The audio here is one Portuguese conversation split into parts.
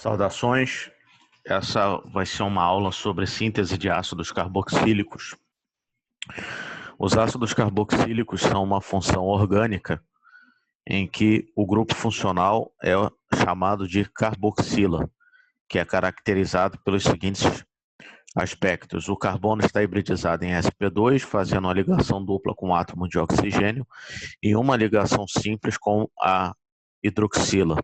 Saudações, essa vai ser uma aula sobre síntese de ácidos carboxílicos. Os ácidos carboxílicos são uma função orgânica em que o grupo funcional é chamado de carboxila, que é caracterizado pelos seguintes aspectos. O carbono está hibridizado em sp2, fazendo uma ligação dupla com o átomo de oxigênio e uma ligação simples com a hidroxila.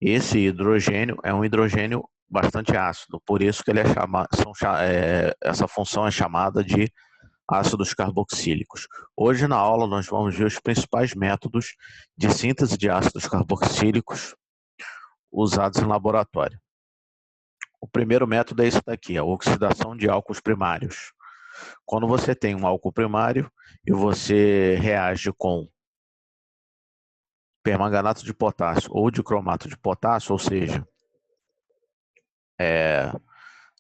Esse hidrogênio é um hidrogênio bastante ácido, por isso que ele essa função é chamada de ácidos carboxílicos. Hoje na aula nós vamos ver os principais métodos de síntese de ácidos carboxílicos usados em laboratório. O primeiro método é esse daqui, a oxidação de álcools primários. Quando você tem um álcool primário e você reage com permanganato de potássio ou de cromato de potássio, ou seja,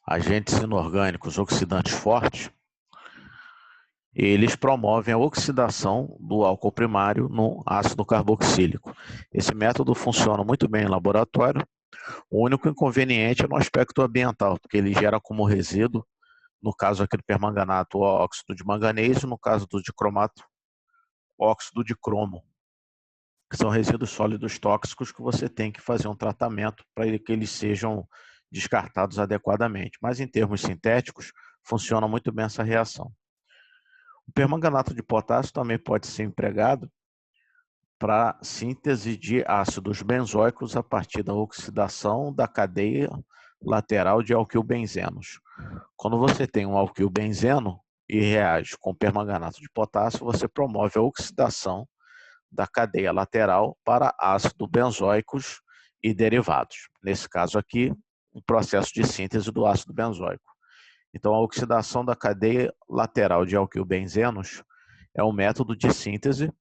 agentes inorgânicos oxidantes fortes, eles promovem a oxidação do álcool primário no ácido carboxílico. Esse método funciona muito bem em laboratório. O único inconveniente é no aspecto ambiental, porque ele gera como resíduo, no caso aqui do permanganato, o óxido de manganês, no caso do dicromato, óxido de cromo, que são resíduos sólidos tóxicos que você tem que fazer um tratamento para que eles sejam descartados adequadamente. Mas em termos sintéticos, funciona muito bem essa reação. O permanganato de potássio também pode ser empregado para síntese de ácidos benzoicos a partir da oxidação da cadeia lateral de alquilbenzenos. Quando você tem um alquilbenzeno e reage com permanganato de potássio, você promove a oxidação da cadeia lateral para ácidos benzoicos e derivados. Nesse caso aqui, um processo de síntese do ácido benzoico. Então, a oxidação da cadeia lateral de alquilbenzenos é um método de síntese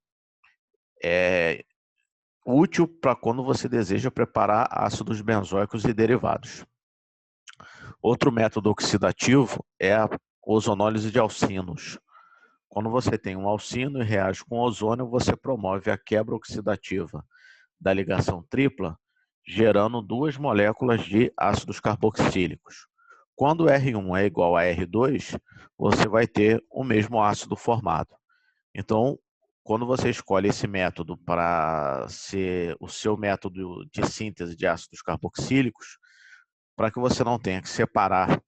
útil para quando você deseja preparar ácidos benzoicos e derivados. Outro método oxidativo é a ozonólise de alcinos. Quando você tem um alcino e reage com ozônio, você promove a quebra oxidativa da ligação tripla, gerando duas moléculas de ácidos carboxílicos. Quando R1 é igual a R2, você vai ter o mesmo ácido formado. Então, quando você escolhe esse método para ser o seu método de síntese de ácidos carboxílicos, para que você não tenha que separar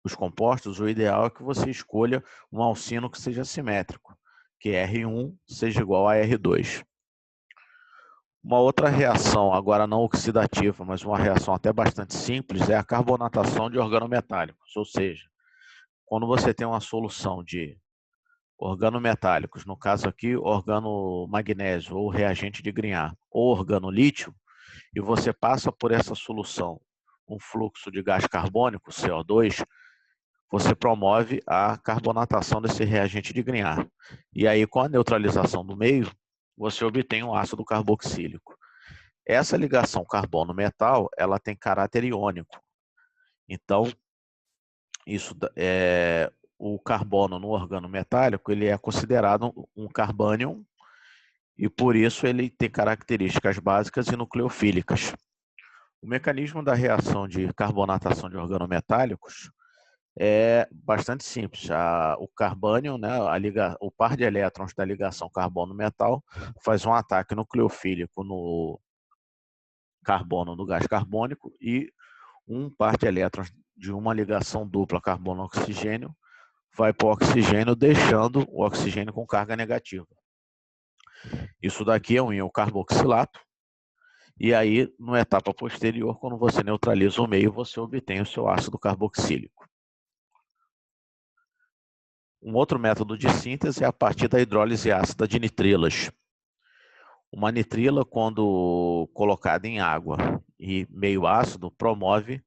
os compostos, o ideal é que você escolha um alcino que seja simétrico, que R1 seja igual a R2. Uma outra reação, agora não oxidativa, mas uma reação até bastante simples, é a carbonatação de organometálicos, ou seja, quando você tem uma solução de organometálicos, no caso aqui, organomagnésio ou reagente de Grignard, ou organolítio, e você passa por essa solução um fluxo de gás carbônico, CO2, você promove a carbonatação desse reagente de Grignard. E aí, com a neutralização do meio, você obtém um ácido carboxílico. Essa ligação carbono-metal, ela tem caráter iônico. Então, o carbono no organometálico, ele é considerado um carbânion e por isso ele tem características básicas e nucleofílicas. O mecanismo da reação de carbonatação de organometálicos é bastante simples. O carbânion, né, o par de elétrons da ligação carbono-metal faz um ataque nucleofílico no carbono do gás carbônico e um par de elétrons de uma ligação dupla carbono-oxigênio vai para o oxigênio, deixando o oxigênio com carga negativa. Isso daqui é um íon carboxilato. E aí, numa etapa posterior, quando você neutraliza o meio, você obtém o seu ácido carboxílico. Um outro método de síntese é a partir da hidrólise ácida de nitrilas. Uma nitrila, quando colocada em água e meio ácido, promove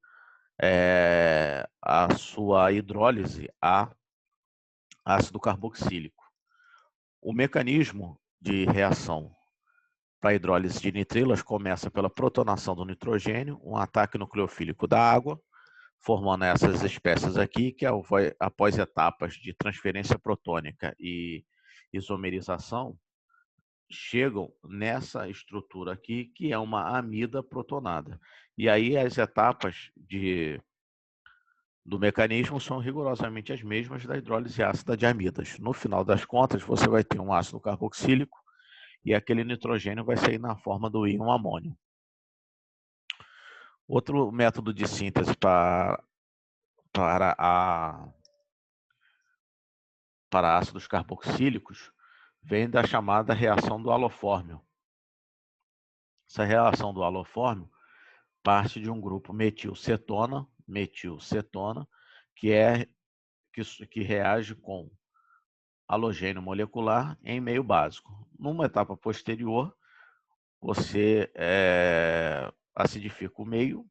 a sua hidrólise a ácido carboxílico. O mecanismo de reação para a hidrólise de nitrilas começa pela protonação do nitrogênio, um ataque nucleofílico da água, formando essas espécies aqui, que após etapas de transferência protônica e isomerização, chegam nessa estrutura aqui, que é uma amida protonada. E aí as etapas do mecanismo são rigorosamente as mesmas da hidrólise ácida de amidas. No final das contas, você vai ter um ácido carboxílico e aquele nitrogênio vai sair na forma do íon amônio. Outro método de síntese para ácidos carboxílicos vem da chamada reação do halofórmio. Essa reação do halofórmio parte de um grupo metilcetona, que reage com halogênio molecular em meio básico. Numa etapa posterior, você acidifica o meio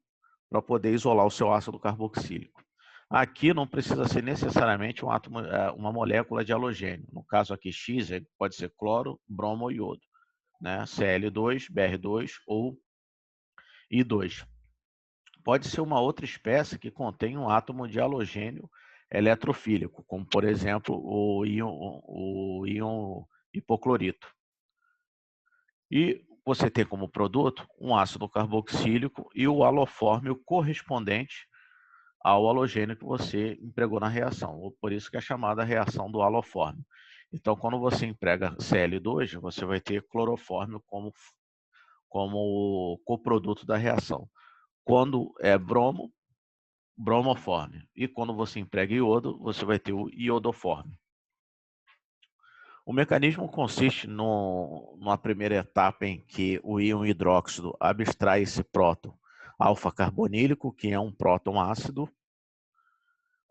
para poder isolar o seu ácido carboxílico. Aqui não precisa ser necessariamente uma molécula de halogênio. No caso aqui, X pode ser cloro, bromo ou iodo, né? Cl2, Br2 ou I2. Pode ser uma outra espécie que contém um átomo de halogênio eletrofílico, como, por exemplo, o íon hipoclorito. E você tem como produto um ácido carboxílico e o halofórmio correspondente ao halogênio que você empregou na reação. Por isso que é chamada reação do halofórmio. Então, quando você emprega Cl2, você vai ter clorofórmio como coproduto da reação. Quando é bromo, bromofórmio. E quando você emprega iodo, você vai ter o iodofórmio. O mecanismo consiste numa primeira etapa em que o íon hidróxido abstrai esse próton alfa-carbonílico, que é um próton ácido,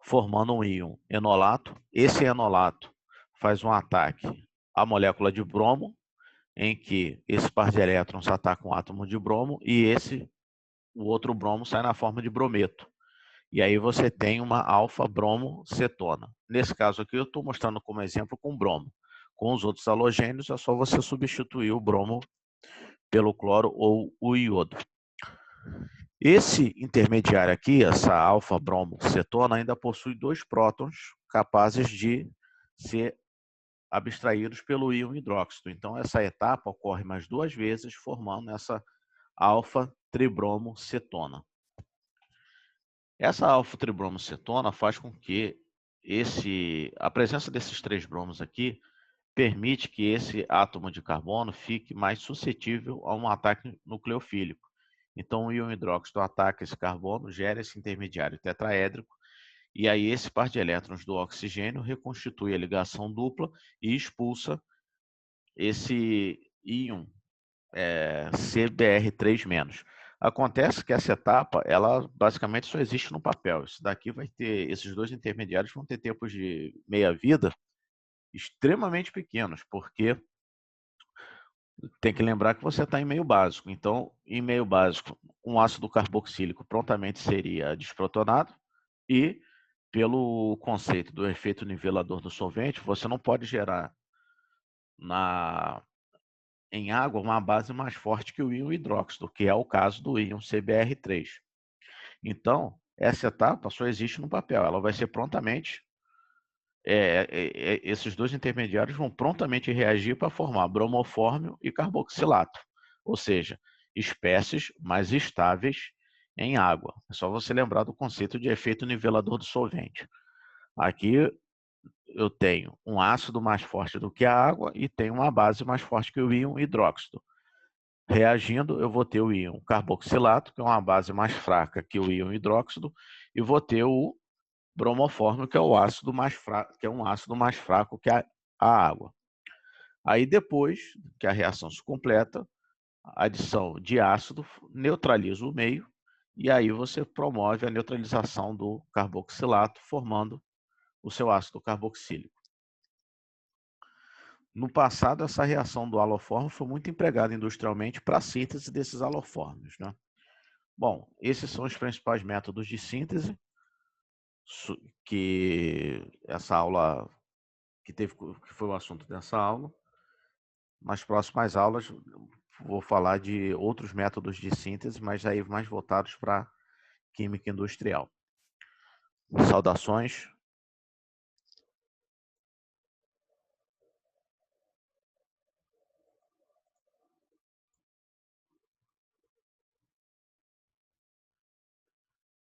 formando um íon enolato. Esse enolato faz um ataque à molécula de bromo, em que esse par de elétrons ataca um átomo de bromo e o outro bromo sai na forma de brometo. E aí você tem uma alfa-bromo-cetona. Nesse caso aqui eu estou mostrando como exemplo com bromo. Com os outros halogênios é só você substituir o bromo pelo cloro ou o iodo. Esse intermediário aqui, essa alfa-bromo-cetona, ainda possui dois prótons capazes de ser abstraídos pelo íon hidróxido. Então essa etapa ocorre mais duas vezes, formando essa alfa-tribromo-cetona. Essa alfa-tribromocetona faz com que a presença desses três bromos aqui permite que esse átomo de carbono fique mais suscetível a um ataque nucleofílico. Então o íon hidróxido ataca esse carbono, gera esse intermediário tetraédrico, e aí esse par de elétrons do oxigênio reconstitui a ligação dupla e expulsa esse íon CBr3-. Acontece que essa etapa, ela basicamente só existe no papel. Isso daqui esses dois intermediários vão ter tempos de meia-vida extremamente pequenos, porque tem que lembrar que você está em meio básico. Então, em meio básico, um ácido carboxílico prontamente seria desprotonado e, pelo conceito do efeito nivelador do solvente, você não pode gerar em água uma base mais forte que o íon hidróxido, que é o caso do íon CBr3. Então, essa etapa só existe no papel. Ela vai ser prontamente... esses dois intermediários vão prontamente reagir para formar bromofórmio e carboxilato, ou seja, espécies mais estáveis em água. É só você lembrar do conceito de efeito nivelador do solvente. Aqui eu tenho um ácido mais forte do que a água e tenho uma base mais forte que o íon hidróxido. Reagindo, eu vou ter o íon carboxilato, que é uma base mais fraca que o íon hidróxido, e vou ter o bromofórmio, que é o ácido mais fraco, que é um ácido mais fraco que a água. Aí depois que a reação se completa, a adição de ácido neutraliza o meio e aí você promove a neutralização do carboxilato, formando o seu ácido carboxílico. No passado, essa reação do halofórmio foi muito empregada industrialmente para a síntese desses halofórmios, né? Bom, esses são os principais métodos de síntese que essa aula que foi o assunto dessa aula. Nas próximas aulas vou falar de outros métodos de síntese, mas aí mais voltados para química industrial. Saudações.